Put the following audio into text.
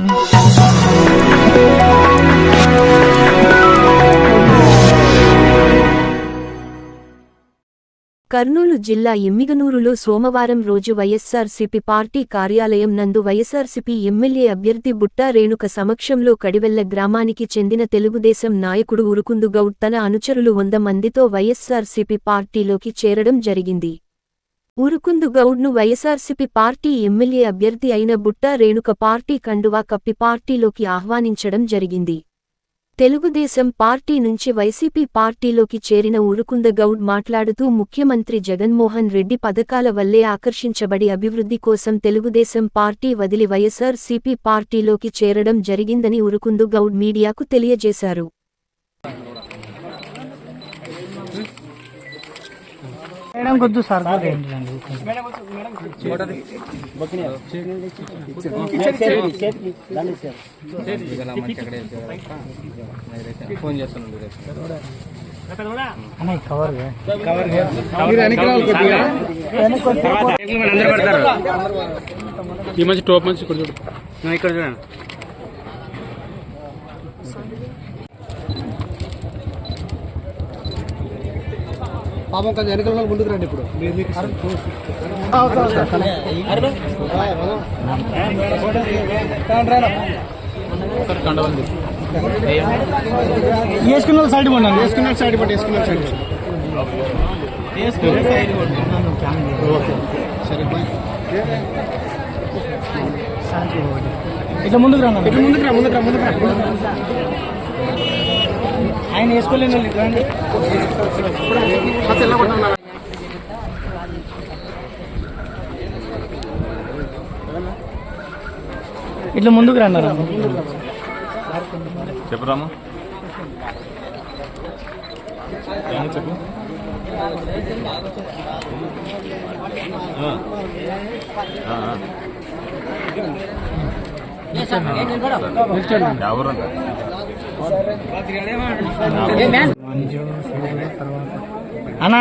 కర్నూలు జిల్లా ఎమ్మిగనూరులో సోమవారం రోజు వైఎస్సార్సీపీ పార్టీ కార్యాలయం నందు వైఎస్సార్సీపీ ఎమ్మెల్యే అభ్యర్థి బుట్టా రేణుక సమక్షంలో కడివెళ్ల గ్రామానికి చెందిన తెలుగుదేశం నాయకుడు ఉరుకుందు గౌడ్ తన అనుచరులు 100 మందితో వైఎస్సార్సీపీ పార్టీలోకి చేరడం జరిగింది. ఉరుకుందు గౌడ్ను వైఎస్సార్సీపీ పార్టీ ఎమ్మెల్యే అభ్యర్థి అయిన బుట్టా రేణుక పార్టీ కండువా కప్పి పార్టీలోకి ఆహ్వానించడం జరిగింది. తెలుగుదేశం పార్టీ నుంచి వైసీపీ పార్టీలోకి చేరిన ఉరుకుంద గౌడ్ మాట్లాడుతూ ముఖ్యమంత్రి జగన్మోహన్ రెడ్డి పథకాల వల్లే ఆకర్షించబడి అభివృద్ధి కోసం తెలుగుదేశం పార్టీ వదిలి వైఎస్సార్సీపీ పార్టీలోకి చేరడం జరిగిందని ఉరుకుందు గౌడ్ మీడియాకు తెలియజేశారు. ఈ మంచి టోప్ మంచి ఇక్కడ చూడు, ఇక్కడ చూడండి. పాపం కొంచెం వెనకాల ముందుకు రండి. ఇప్పుడు వేసుకున్న సైడ్ పడినాను, వేసుకున్న సైడ్ పడి వేసుకున్న సైడ్ ఇట్లా ముందుకు రా, ఇట్లా ముందుకు రా, ముందుకు రా, ముందుకు రా. ఆయన వేసుకోలేను. ఇట్లా ముందుకు రన్నారా? చెప్పరామా, చెప్పు. ఎవరు అన్నా